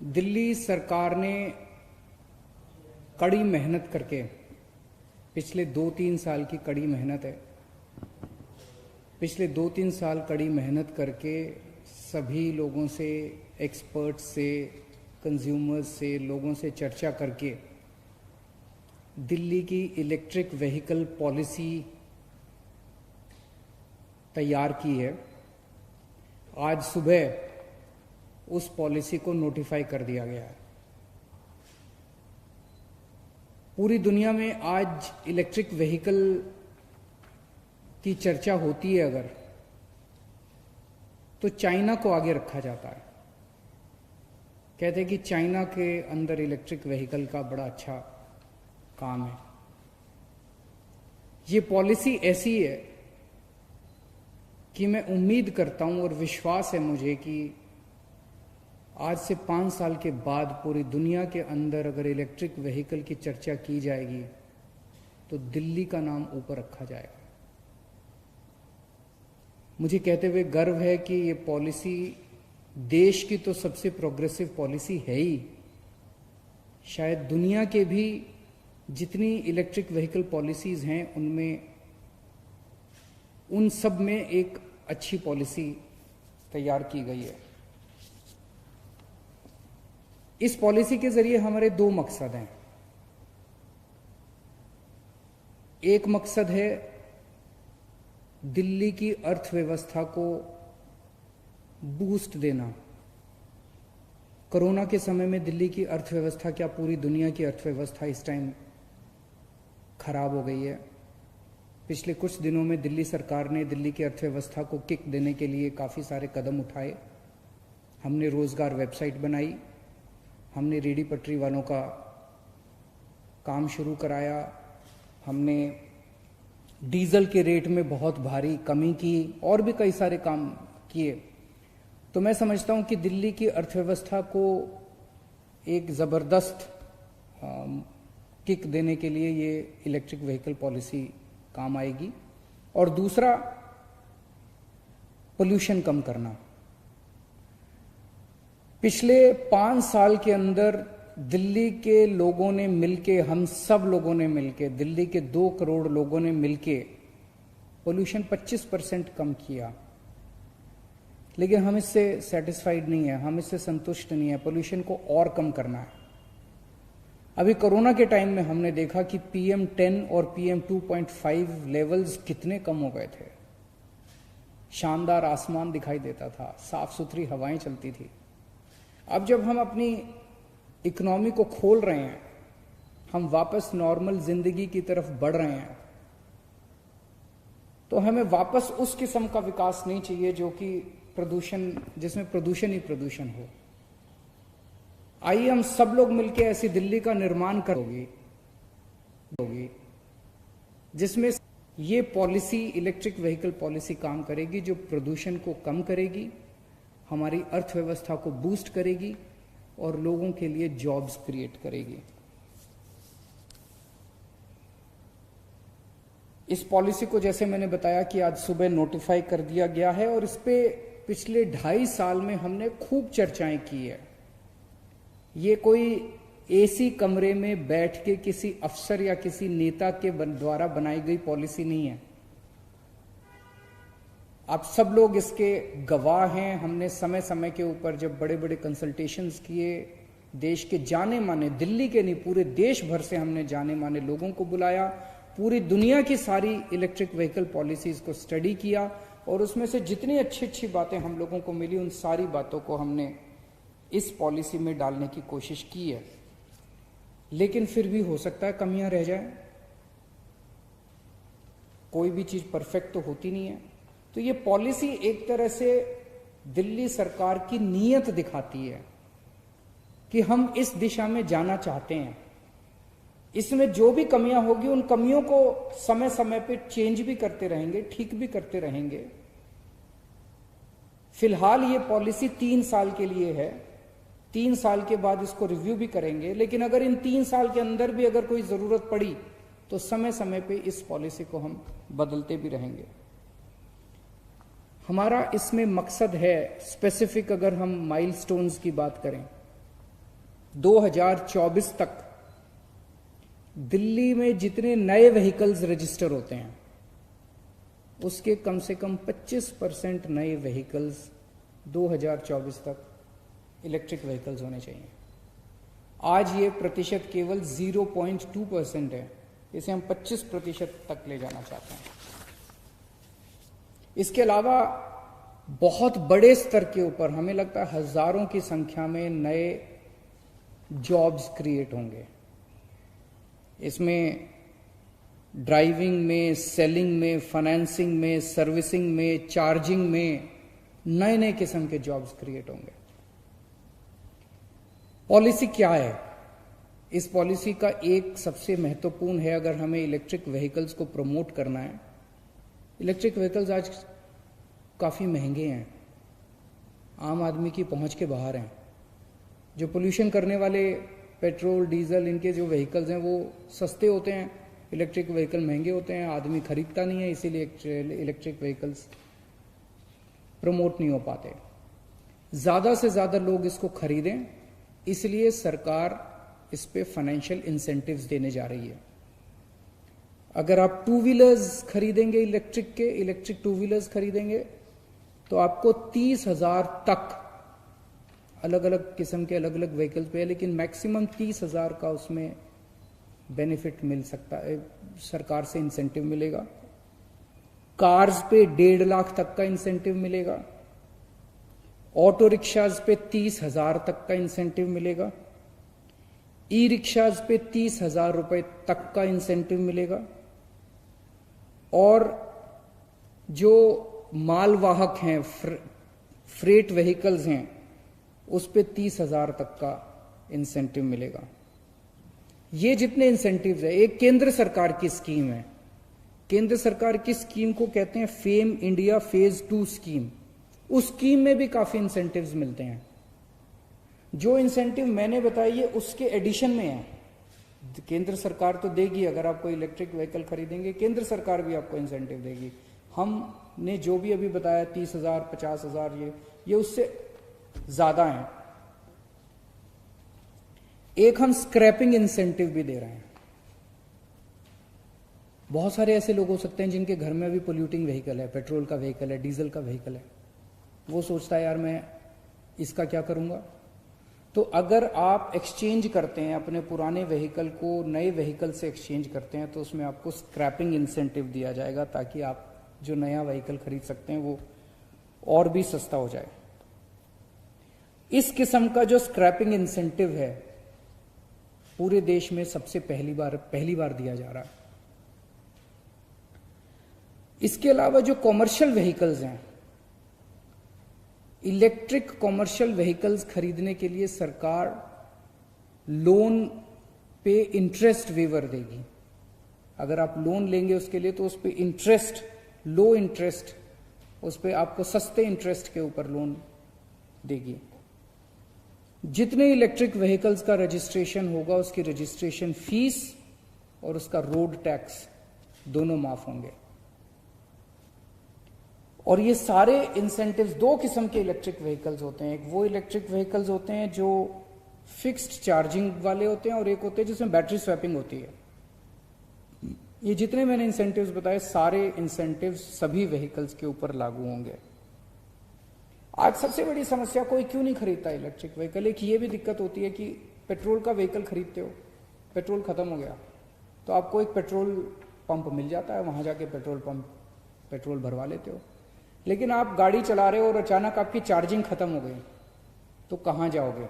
दिल्ली सरकार ने कड़ी मेहनत करके, पिछले 2-3 साल की कड़ी मेहनत है, पिछले 2-3 साल कड़ी मेहनत करके सभी लोगों से, एक्सपर्ट्स से, कंज्यूमर्स से, लोगों से चर्चा करके दिल्ली की इलेक्ट्रिक व्हीकल पॉलिसी तैयार की है। आज सुबह उस पॉलिसी को नोटिफाई कर दिया गया है। पूरी दुनिया में आज इलेक्ट्रिक व्हीकल की चर्चा होती है अगर, तो चाइना को आगे रखा जाता है। कहते हैं कि चाइना के अंदर इलेक्ट्रिक व्हीकल का बड़ा अच्छा काम है। ये पॉलिसी ऐसी है कि मैं उम्मीद करता हूं और विश्वास है मुझे कि आज से 5 साल के बाद पूरी दुनिया के अंदर अगर इलेक्ट्रिक व्हीकल की चर्चा की जाएगी तो दिल्ली का नाम ऊपर रखा जाएगा। मुझे कहते हुए गर्व है कि ये पॉलिसी देश की तो सबसे प्रोग्रेसिव पॉलिसी है ही, शायद दुनिया के भी जितनी इलेक्ट्रिक व्हीकल पॉलिसीज हैं उनमें, उन सब में एक अच्छी पॉलिसी तैयार की गई है। इस पॉलिसी के जरिए हमारे 2 मकसद हैं। एक मकसद है दिल्ली की अर्थव्यवस्था को बूस्ट देना। कोरोना के समय में दिल्ली की अर्थव्यवस्था, क्या पूरी दुनिया की अर्थव्यवस्था इस टाइम खराब हो गई है। पिछले कुछ दिनों में दिल्ली सरकार ने दिल्ली की अर्थव्यवस्था को किक देने के लिए काफ़ी सारे कदम उठाए। हमने रोजगार वेबसाइट बनाई, हमने रेडी पटरी वालों का काम शुरू कराया, हमने डीजल के रेट में बहुत भारी कमी की और भी कई सारे काम किए। तो मैं समझता हूं कि दिल्ली की अर्थव्यवस्था को एक ज़बरदस्त किक देने के लिए ये इलेक्ट्रिक व्हीकल पॉलिसी काम आएगी। और दूसरा, पोल्यूशन कम करना। पिछले 5 साल के अंदर दिल्ली के लोगों ने मिलके, हम सब लोगों ने मिलके, दिल्ली के 2 करोड़ लोगों ने मिलके पोल्यूशन 25% कम किया। लेकिन हम इससे सेटिस्फाइड नहीं है, हम इससे संतुष्ट नहीं है। पोल्यूशन को और कम करना है। अभी कोरोना के टाइम में हमने देखा कि PM10 और PM2.5 लेवल्स कितने कम हो गए थे। शानदार आसमान दिखाई देता था, साफ सुथरी हवाएं चलती थी। अब जब हम अपनी इकोनॉमी को खोल रहे हैं, हम वापस नॉर्मल जिंदगी की तरफ बढ़ रहे हैं, तो हमें वापस उस किस्म का विकास नहीं चाहिए जो कि प्रदूषण, जिसमें प्रदूषण ही प्रदूषण हो। आइए हम सब लोग मिलकर ऐसी दिल्ली का निर्माण करोगे जिसमें ये पॉलिसी, इलेक्ट्रिक व्हीकल पॉलिसी काम करेगी, जो प्रदूषण को कम करेगी, हमारी अर्थव्यवस्था को बूस्ट करेगी और लोगों के लिए जॉब्स क्रिएट करेगी। इस पॉलिसी को, जैसे मैंने बताया, कि आज सुबह नोटिफाई कर दिया गया है और इस पे पिछले 2.5 साल में हमने खूब चर्चाएं की है। ये कोई एसी कमरे में बैठ के किसी अफसर या किसी नेता के द्वारा बनाई गई पॉलिसी नहीं है। आप सब लोग इसके गवाह हैं। हमने समय समय के ऊपर जब बड़े बड़े कंसल्टेशंस किए, देश के जाने माने, दिल्ली के नहीं पूरे देश भर से हमने जाने माने लोगों को बुलाया, पूरी दुनिया की सारी इलेक्ट्रिक व्हीकल पॉलिसीज को स्टडी किया और उसमें से जितनी अच्छी अच्छी बातें हम लोगों को मिली, उन सारी बातों को हमने इस पॉलिसी में डालने की कोशिश की है। लेकिन फिर भी हो सकता है कमियां रह जाए। कोई भी चीज परफेक्ट तो होती नहीं है। तो ये पॉलिसी एक तरह से दिल्ली सरकार की नीयत दिखाती है कि हम इस दिशा में जाना चाहते हैं। इसमें जो भी कमियां होगी, उन कमियों को समय समय पे चेंज भी करते रहेंगे, ठीक भी करते रहेंगे। फिलहाल ये पॉलिसी 3 साल के लिए है। 3 साल के बाद इसको रिव्यू भी करेंगे। लेकिन अगर इन 3 साल के अंदर भी अगर कोई जरूरत पड़ी तो समय समय पे इस पॉलिसी को हम बदलते भी रहेंगे। हमारा इसमें मकसद है, स्पेसिफिक अगर हम माइलस्टोन्स की बात करें, 2024 तक दिल्ली में जितने नए व्हीकल्स रजिस्टर होते हैं उसके कम से कम 25% नए व्हीकल्स 2024 तक इलेक्ट्रिक व्हीकल्स होने चाहिए। आज ये प्रतिशत केवल 0.2% है, इसे हम 25% तक ले जाना चाहते हैं। इसके अलावा बहुत बड़े स्तर के ऊपर हमें लगता है हजारों की संख्या में नए जॉब्स क्रिएट होंगे। इसमें ड्राइविंग में, सेलिंग में, फाइनेंसिंग में, सर्विसिंग में, चार्जिंग में नए नए किस्म के जॉब्स क्रिएट होंगे। पॉलिसी क्या है? इस पॉलिसी का एक सबसे महत्वपूर्ण है, अगर हमें इलेक्ट्रिक व्हीकल्स को प्रमोट करना है। इलेक्ट्रिक व्हीकल्स आज काफी महंगे हैं, आम आदमी की पहुंच के बाहर हैं। जो पोल्यूशन करने वाले पेट्रोल, डीजल, इनके जो व्हीकल्स हैं वो सस्ते होते हैं, इलेक्ट्रिक व्हीकल महंगे होते हैं, आदमी खरीदता नहीं है, इसीलिए इलेक्ट्रिक व्हीकल्स प्रमोट नहीं हो पाते। ज्यादा से ज्यादा लोग इसको खरीदें, इसलिए सरकार इस पे फाइनेंशियल इंसेंटिव्स देने जा रही है। अगर आप टू व्हीलर्स खरीदेंगे, इलेक्ट्रिक टू व्हीलर्स खरीदेंगे तो आपको 30,000 तक अलग अलग किस्म के अलग अलग व्हीकल्स पे है, लेकिन मैक्सिमम 30,000 का उसमें बेनिफिट मिल सकता है, सरकार से इंसेंटिव मिलेगा। कार्स पे 1.5 लाख तक का इंसेंटिव मिलेगा। ऑटो रिक्शाज पे 30,000 तक का इंसेंटिव मिलेगा। ई रिक्शाज पे 30,000 रुपए तक का इंसेंटिव मिलेगा। और जो मालवाहक हैं, फ्रेट व्हीकल्स हैं, उस पे 30,000 तक का इंसेंटिव मिलेगा। ये जितने इंसेंटिव्स है, एक केंद्र सरकार की स्कीम है। केंद्र सरकार की स्कीम को कहते हैं फेम इंडिया फेज 2 स्कीम। उस स्कीम में भी काफी इंसेंटिव्स मिलते हैं। जो इंसेंटिव मैंने बताई है उसके एडिशन में है। केंद्र सरकार तो देगी, अगर आप कोई इलेक्ट्रिक व्हीकल खरीदेंगे केंद्र सरकार भी आपको इंसेंटिव देगी। हमने जो भी अभी बताया 30,000, 50,000, ये उससे ज्यादा है। एक हम स्क्रैपिंग इंसेंटिव भी दे रहे हैं। बहुत सारे ऐसे लोग हो सकते हैं जिनके घर में अभी पोल्यूटिंग व्हीकल है, पेट्रोल का व्हीकल है, डीजल का व्हीकल है। वो सोचता है यार मैं इसका क्या करूंगा। तो अगर आप एक्सचेंज करते हैं अपने पुराने व्हीकल को नए व्हीकल से एक्सचेंज करते हैं तो उसमें आपको स्क्रैपिंग इंसेंटिव दिया जाएगा, ताकि आप जो नया व्हीकल खरीद सकते हैं वो और भी सस्ता हो जाए। इस किस्म का जो स्क्रैपिंग इंसेंटिव है पूरे देश में सबसे पहली बार दिया जा रहा है। इसके अलावा जो कॉमर्शियल व्हीकल्स हैं, इलेक्ट्रिक कॉमर्शियल व्हीकल्स खरीदने के लिए सरकार लोन पे इंटरेस्ट वेवर देगी। अगर आप लोन लेंगे उसके लिए तो उस पे इंटरेस्ट, लो इंटरेस्ट, उस पे आपको सस्ते इंटरेस्ट के ऊपर लोन देगी। जितने इलेक्ट्रिक व्हीकल्स का रजिस्ट्रेशन होगा उसकी रजिस्ट्रेशन फीस और उसका रोड टैक्स दोनों माफ होंगे। और ये सारे इंसेंटिव्स, दो किस्म के इलेक्ट्रिक व्हीकल्स होते हैं। एक वो इलेक्ट्रिक व्हीकल्स होते हैं जो फिक्स्ड चार्जिंग वाले होते हैं और एक होते हैं जिसमें बैटरी स्वैपिंग होती है। ये जितने मैंने इंसेंटिव्स बताए सारे इंसेंटिव्स सभी व्हीकल्स के ऊपर लागू होंगे। आज सबसे बड़ी समस्या कोई क्यों नहीं खरीदता इलेक्ट्रिक व्हीकल। एक ये भी दिक्कत होती है कि पेट्रोल का व्हीकल खरीदते हो, पेट्रोल खत्म हो गया तो आपको एक पेट्रोल पंप मिल जाता है, वहां जाके पेट्रोल भरवा लेते हो। लेकिन आप गाड़ी चला रहे हो और अचानक आपकी चार्जिंग खत्म हो गई तो कहां जाओगे।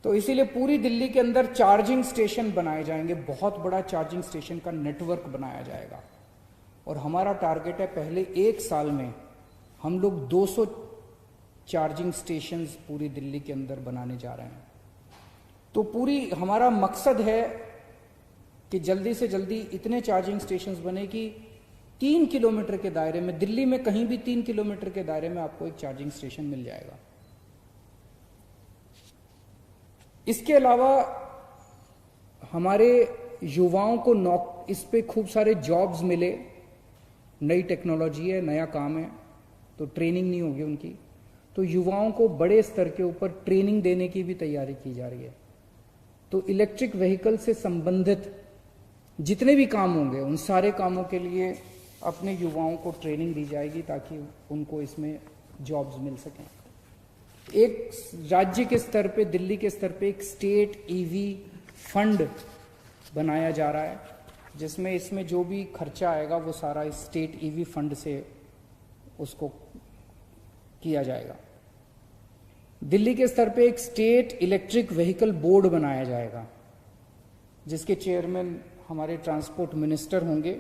तो इसीलिए पूरी दिल्ली के अंदर चार्जिंग स्टेशन बनाए जाएंगे, बहुत बड़ा चार्जिंग स्टेशन का नेटवर्क बनाया जाएगा। और हमारा टारगेट है पहले 1 साल में हम लोग 200 चार्जिंग स्टेशंस पूरी दिल्ली के अंदर बनाने जा रहे हैं। तो पूरी हमारा मकसद है कि जल्दी से जल्दी इतने चार्जिंग स्टेशंस बने कि 3 किलोमीटर के दायरे में, दिल्ली में कहीं भी 3 किलोमीटर के दायरे में आपको एक चार्जिंग स्टेशन मिल जाएगा। इसके अलावा हमारे युवाओं को इस पे खूब सारे जॉब्स मिले। नई टेक्नोलॉजी है, नया काम है, तो ट्रेनिंग नहीं होगी उनकी। तो युवाओं को बड़े स्तर के ऊपर ट्रेनिंग देने की भी तैयारी की जा रही है। तो इलेक्ट्रिक व्हीकल से संबंधित जितने भी काम होंगे उन सारे कामों के लिए अपने युवाओं को ट्रेनिंग दी जाएगी ताकि उनको इसमें जॉब्स मिल सकें। एक राज्य के स्तर पे, दिल्ली के स्तर पे एक स्टेट ईवी फंड बनाया जा रहा है, जिसमें इसमें जो भी खर्चा आएगा वो सारा इस स्टेट ईवी फंड से उसको किया जाएगा। दिल्ली के स्तर पे एक स्टेट इलेक्ट्रिक व्हीकल बोर्ड बनाया जाएगा, जिसके चेयरमैन हमारे ट्रांसपोर्ट मिनिस्टर होंगे,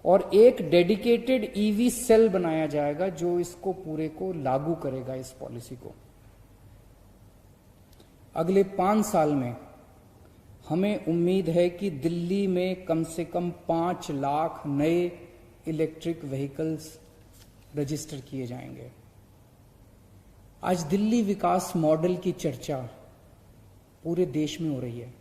और एक डेडिकेटेड ईवी सेल बनाया जाएगा जो इसको पूरे को लागू करेगा, इस पॉलिसी को। अगले 5 साल में हमें उम्मीद है कि दिल्ली में कम से कम 5 लाख नए इलेक्ट्रिक व्हीकल्स रजिस्टर किए जाएंगे। आज दिल्ली विकास मॉडल की चर्चा पूरे देश में हो रही है।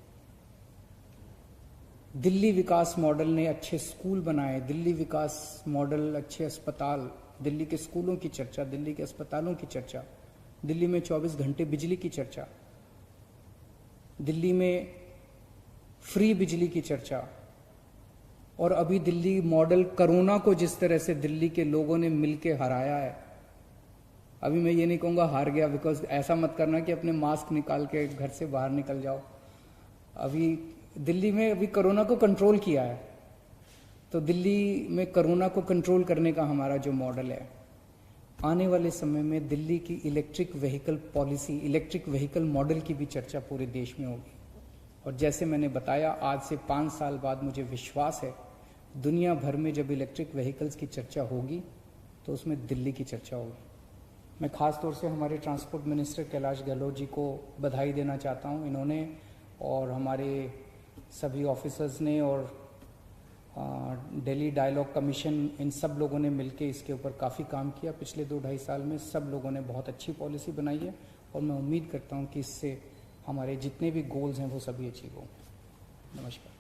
दिल्ली विकास मॉडल ने अच्छे स्कूल बनाए, दिल्ली विकास मॉडल अच्छे अस्पताल, दिल्ली के स्कूलों की चर्चा, दिल्ली के अस्पतालों की चर्चा, दिल्ली में 24 घंटे बिजली की चर्चा, दिल्ली में फ्री बिजली की चर्चा, और अभी दिल्ली मॉडल कोरोना को जिस तरह से दिल्ली के लोगों ने मिलके हराया है। अभी मैं ये नहीं कहूँगा हार गया, बिकॉज ऐसा मत करना कि अपने मास्क निकाल के घर से बाहर निकल जाओ। अभी दिल्ली में अभी कोरोना को कंट्रोल किया है, तो दिल्ली में कोरोना को कंट्रोल करने का हमारा जो मॉडल है, आने वाले समय में दिल्ली की electric vehicle policy, electric vehicle model की भी चर्चा पूरे देश में होगी। और जैसे मैंने बताया, आज से 5 साल बाद मुझे विश्वास है दुनिया भर में जब इलेक्ट्रिक व्हीकल्स की चर्चा होगी तो उसमें दिल्ली की चर्चा होगी। मैं खास तौर से हमारे ट्रांसपोर्ट मिनिस्टर कैलाश गहलोत जी को बधाई देना चाहता हूं। इन्होंने और हमारे सभी ऑफिसर्स ने और दिल्ली डायलॉग कमीशन, इन सब लोगों ने मिलकर इसके ऊपर काफ़ी काम किया। पिछले 2-2.5 साल में सब लोगों ने बहुत अच्छी पॉलिसी बनाई है, और मैं उम्मीद करता हूं कि इससे हमारे जितने भी गोल्स हैं वो सभी अचीव होंगे। नमस्कार।